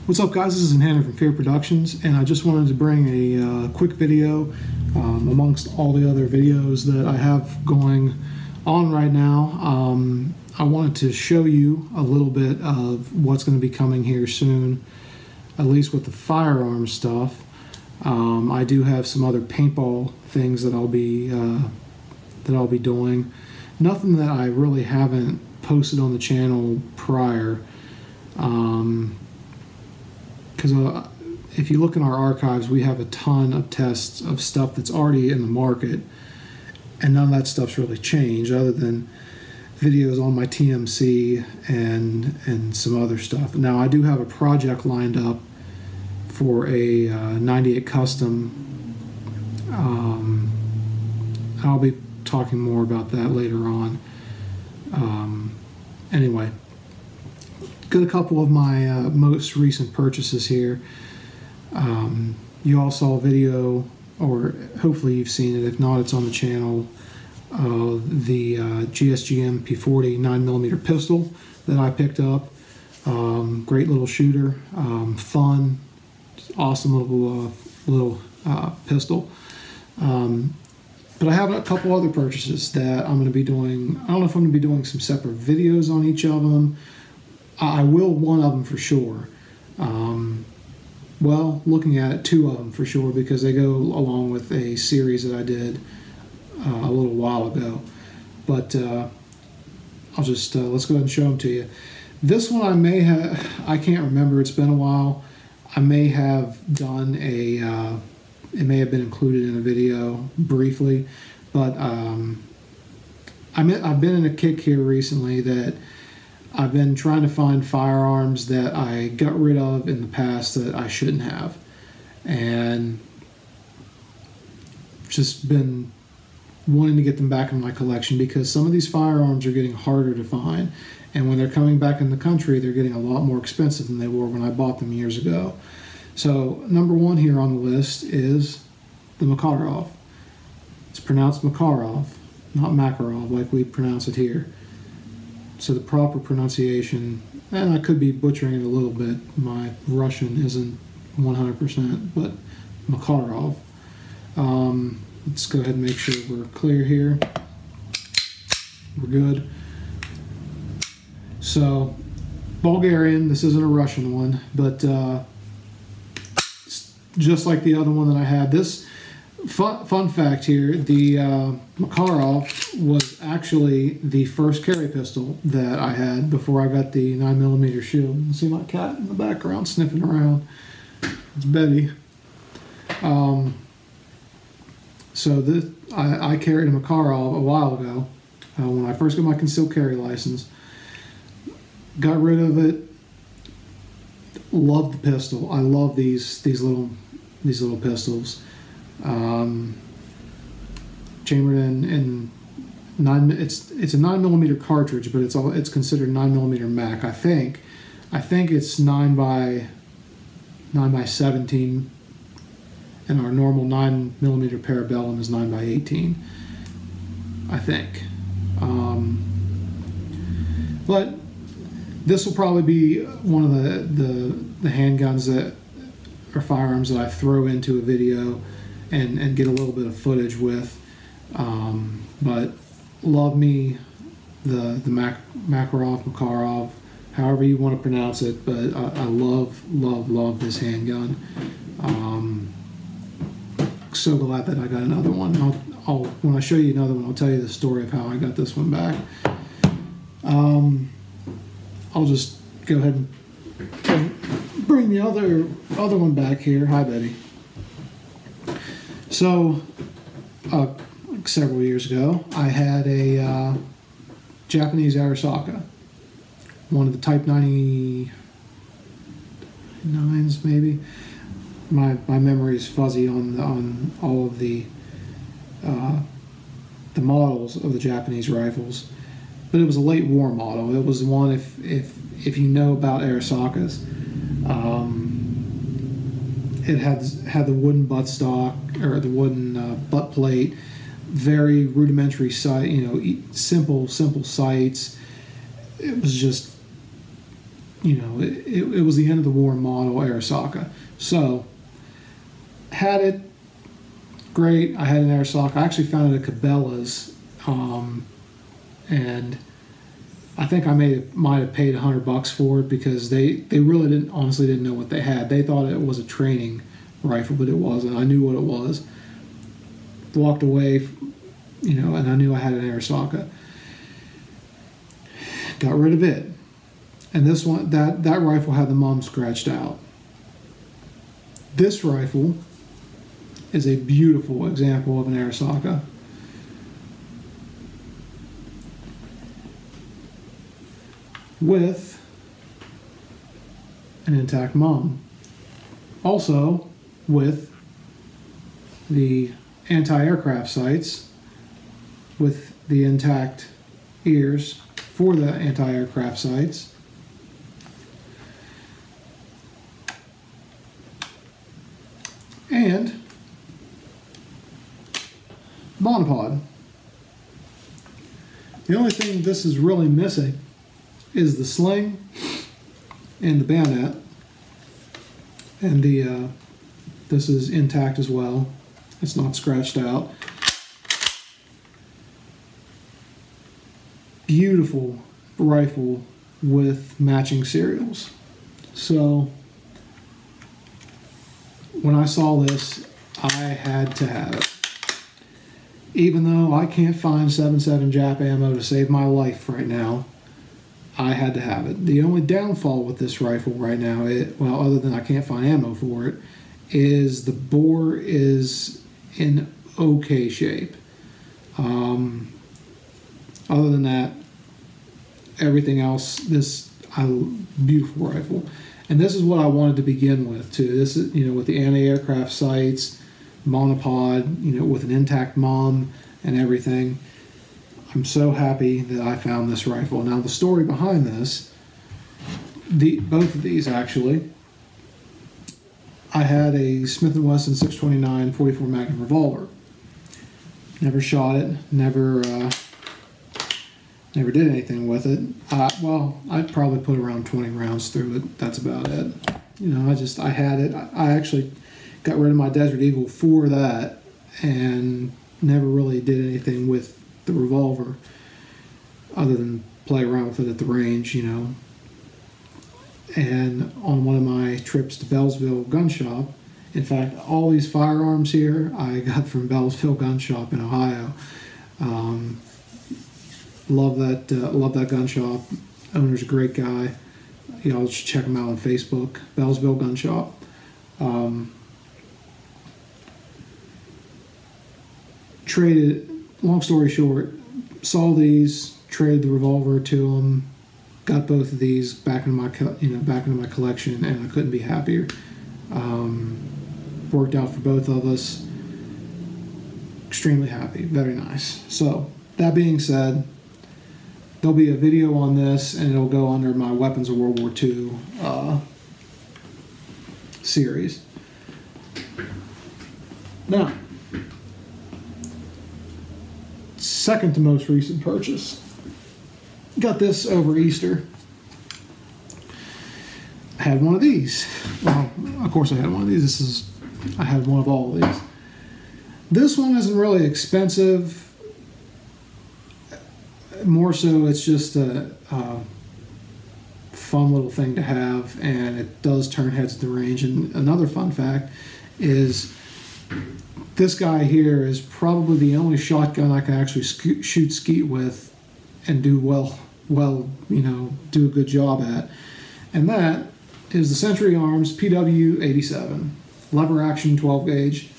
What's up, guys? This is Nagant from Fear Productions, and I just wanted to bring a quick video amongst all the other videos that I have going on right now. I wanted to show you a little bit of what's going to be coming here soon, at least with the firearms stuff. I do have some other paintball things that I'll be doing. Nothing that I really haven't posted on the channel prior. Because if you look in our archives, we have a ton of tests of stuff that's already in the market, and none of that stuff's really changed other than videos on my TMC and some other stuff. Now, I do have a project lined up for a 98 Custom. I'll be talking more about that later on. Anyway. Got a couple of my most recent purchases here. You all saw a video, or hopefully you've seen it. If not, it's on the channel. The Gsg Mp40 9mm pistol that I picked up. Great little shooter, fun, awesome little pistol. But I have a couple other purchases that I'm going to be doing. I don't know if I'm going to be doing some separate videos on each of them. I will one of them for sure. Well, looking at it, two of them for sure, because they go along with a series that I did a little while ago. But I'll just, let's go ahead and show them to you. This one I may have, I can't remember, it's been a while. I may have done a, it may have been included in a video briefly, but I've been in a kick here recently that I've been trying to find firearms that I got rid of in the past that I shouldn't have, and just been wanting to get them back in my collection, because some of these firearms are getting harder to find, and when they're coming back in the country, they're getting a lot more expensive than they were when I bought them years ago. So number one here on the list is the Makarov. It's pronounced Makarov, not Makarov like we pronounce it here. So the proper pronunciation, and I could be butchering it a little bit, my Russian isn't 100%, but Makarov. Let's go ahead and make sure we're clear here. We're good. So, Bulgarian, this isn't a Russian one, but just like the other one that I had. This, fun fact here, the Makarov was actually the first carry pistol that I had before I got the 9mm shield. You can see my cat in the background sniffing around. It's Betty. So this, I carried a Makarov a while ago when I first got my concealed carry license. Got rid of it. Loved the pistol. I love these little pistols. Chambered in 9. It's a 9mm cartridge, but it's considered 9mm Mac. I think it's 9 by 17, and our normal 9mm Parabellum is 9 by 18. I think. But this will probably be one of the handguns that, or firearms, that I throw into a video and get a little bit of footage with. But love me the Makarov, however you want to pronounce it, but I love this handgun. So glad that I got another one. When I show you another one, I'll tell you the story of how I got this one back. I'll just go ahead and bring the other one back here. Hi, Betty. So, like several years ago, I had a Japanese Arisaka, one of the Type 99s, maybe. My memory is fuzzy on all of the models of the Japanese rifles, but it was a late war model. It was one, if you know about Arisakas, it had the wooden buttstock, or the wooden butt plate, very rudimentary sight, simple sights. It was just it was the end of the war model Arisaka. So, had it, great. I had an Arisaka. I actually found it at Cabela's, and I think I might have paid $100 for it, because they really honestly didn't know what they had. They thought it was a training rifle, but it wasn't. I knew what it was. Walked away, and I knew I had an Arisaka. Got rid of it. And this one, that rifle had the mum scratched out. This rifle is a beautiful example of an Arisaka. With an intact mum. Also with the anti-aircraft sights, with the intact ears for the anti-aircraft sights. And monopod. The only thing this is really missing is the sling and the bayonet, and this is intact as well. It's not scratched out. Beautiful rifle with matching serials. So when I saw this, I had to have it. Even though I can't find 7.7 Jap ammo to save my life right now, I had to have it. The only downfall with this rifle right now, well, other than I can't find ammo for it, is the bore is in okay shape. Other than that, everything else, beautiful rifle. And this is what I wanted to begin with too. This is, with the anti-aircraft sights, monopod, with an intact mum and everything. I'm so happy that I found this rifle. Now the story behind this, both of these actually, I had a Smith & Wesson 629 44 Magnum revolver. Never shot it, never did anything with it. Well, I'd probably put around 20 rounds through it. That's about it. I had it. I actually got rid of my Desert Eagle for that, and never really did anything with the revolver other than play around with it at the range, And on one of my trips to Bellsville Gun Shop, in fact, all these firearms here I got from Bellsville Gun Shop in Ohio. Love that gun shop. Owner's a great guy. I'll just check him out on Facebook. Bellsville Gun Shop. Traded. Long story short, saw these, traded the revolver to them, got both of these back into my collection, and I couldn't be happier. Worked out for both of us. Extremely happy. Very nice. So that being said, there'll be a video on this, and it'll go under my Weapons of World War II series. Now, second to most recent purchase. Got this over Easter. I had one of these. Well, of course I had one of these. I had one of all of these. This one isn't really expensive. More so, it's just a fun little thing to have, and it does turn heads at the range. And another fun fact is this guy here is probably the only shotgun I can actually shoot skeet with and do do a good job at. And that is the Century Arms PW-87 lever action 12 gauge.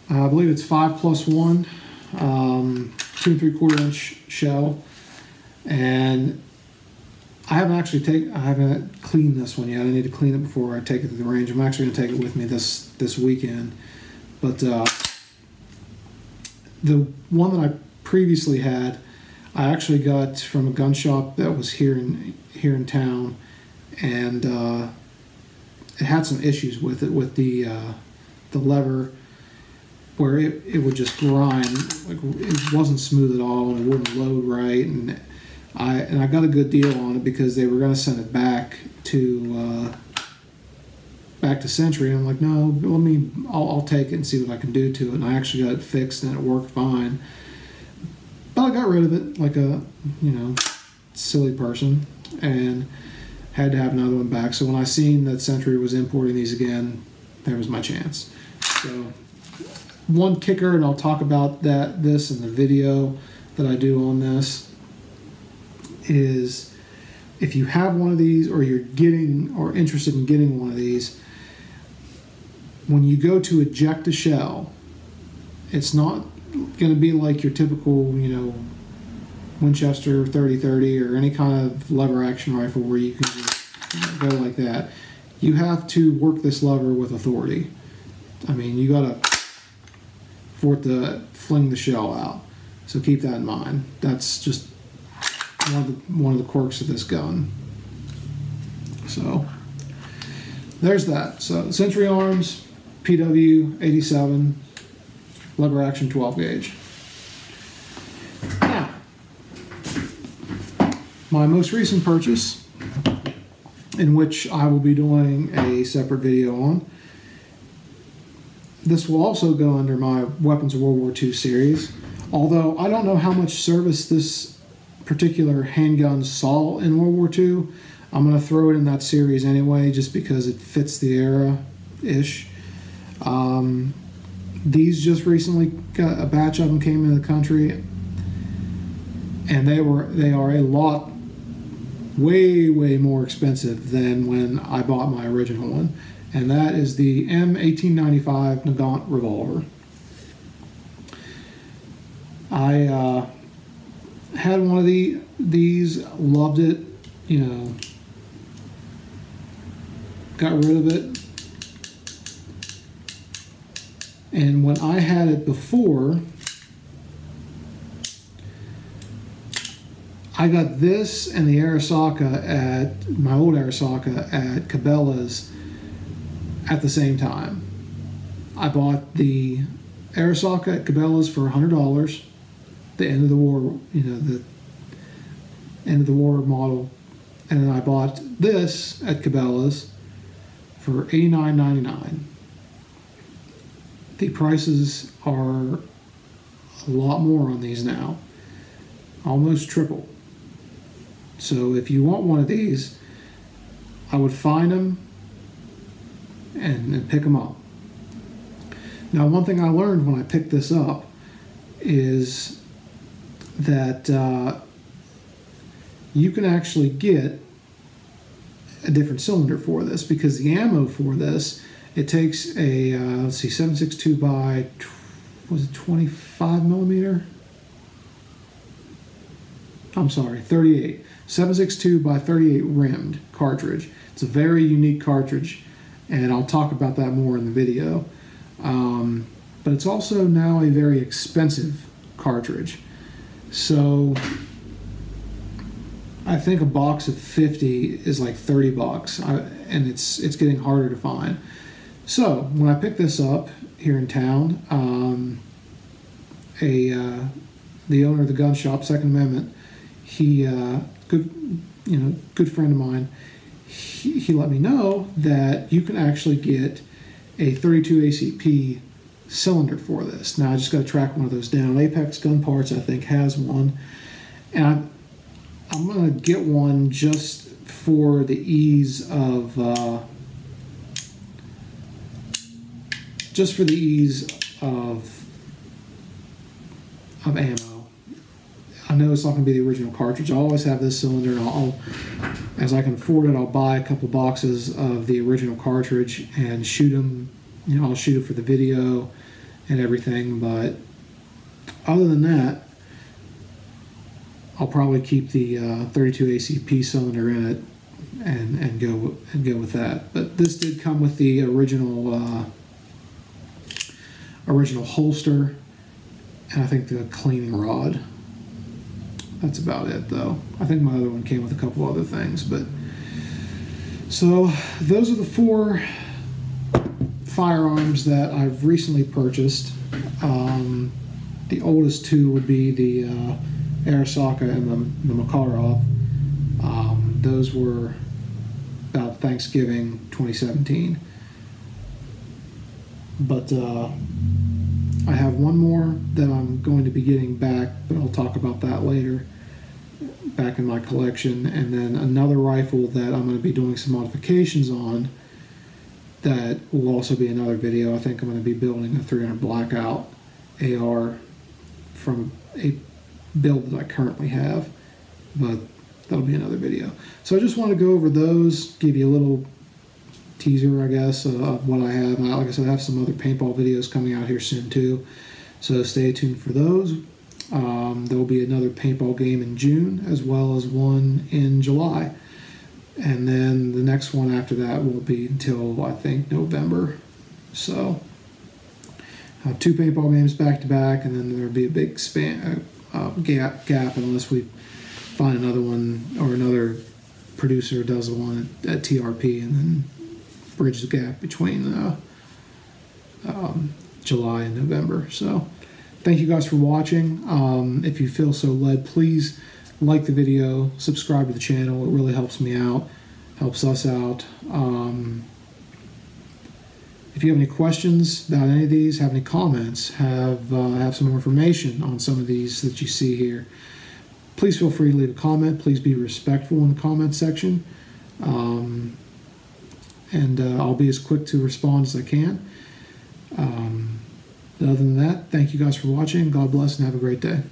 I believe it's 5+1, 2 3/4 inch shell, and I haven't cleaned this one yet. I need to clean it before I take it to the range. I'm actually going to take it with me this weekend. But the one that I previously had, I actually got from a gun shop that was here in town, and it had some issues with it, with the lever, where it would just grind. Like, it wasn't smooth at all, and it wouldn't load right, and I got a good deal on it because they were going to send it back to Century. And I'm like, no, I'll take it and see what I can do to it. And I actually got it fixed and it worked fine. But I got rid of it like a, silly person and had to have another one back. So when I seen that Century was importing these again, there was my chance. So one kicker, and I'll talk about this in the video that I do on this, is if you have one of these or you're getting or interested in getting one of these, when you go to eject a shell, it's not going to be like your typical, Winchester 30-30 or any kind of lever action rifle where you can just go like that. You have to work this lever with authority. I mean, you got to for it to fling the shell out. So keep that in mind. That's just one of the quirks of this gun. So there's that. So Century Arms, PW 87, lever action 12 gauge. Now, my most recent purchase, in which I will be doing a separate video on. This will also go under my Weapons of World War II series, although I don't know how much service this particular handgun saw in World War II. I'm going to throw it in that series anyway, just because it fits the era-ish. These just recently got a batch of them came into the country, and they are a lot, way more expensive than when I bought my original one, and that is the M1895 Nagant Revolver. I had one of these, loved it, got rid of it. And when I had it before, I got this and the Arasaka at my old Arasaka at Cabela's at the same time. I bought the Arasaka at Cabela's for $100, the end of the war, the end of the war model, and then I bought this at Cabela's for $89.99. The prices are a lot more on these now, almost triple. So if you want one of these, I would find them and pick them up. Now, one thing I learned when I picked this up is that you can actually get a different cylinder for this, because the ammo for this, it takes a, 7.62 by, was it 25 millimeter? I'm sorry, 38. 7.62 by 38 rimmed cartridge. It's a very unique cartridge, and I'll talk about that more in the video. But it's also now a very expensive cartridge. So I think a box of 50 is like 30 bucks, and it's getting harder to find. So when I picked this up here in town, the owner of the gun shop, Second Amendment, he good friend of mine, he let me know that you can actually get a 32 ACP cylinder for this. Now I just got to track one of those down. Apex Gun Parts, I think, has one, and I'm going to get one just for the ease of ammo. I know it's not going to be the original cartridge. I always have this cylinder, and as I can afford it, I'll buy a couple boxes of the original cartridge and shoot them. I'll shoot it for the video and everything. But other than that, I'll probably keep the 32 ACP cylinder in it and go with that. But this did come with the original holster, and I think the cleaning rod. That's about it, though. I think my other one came with a couple other things. But so those are the 4 firearms that I've recently purchased. The oldest 2 would be the Arasaka and the Makarov. Those were about Thanksgiving 2017. But I have one more that I'm going to be getting back, but I'll talk about that later, back in my collection. And then another rifle that I'm going to be doing some modifications on that will also be another video. I think I'm going to be building a 300 Blackout AR from a build that I currently have, but that'll be another video. So I just want to go over those, give you a little teaser, I guess, of what I have. Like I said, I have some other paintball videos coming out here soon too, so stay tuned for those. There will be another paintball game in June, as well as one in July, and then the next one after that won't be until, I think, November. So I have 2 paintball games back to back, and then there'll be a big gap unless we find another one, or another producer does one at TRP, and then bridge the gap between July and November. So thank you guys for watching. If you feel so led, please like the video, subscribe to the channel. It really helps me out, helps us out. If you have any questions about any of these, have any comments, have some more information on some of these that you see here, please feel free to leave a comment. Please be respectful in the comment section. And I'll be as quick to respond as I can. Other than that, thank you guys for watching. God bless and have a great day.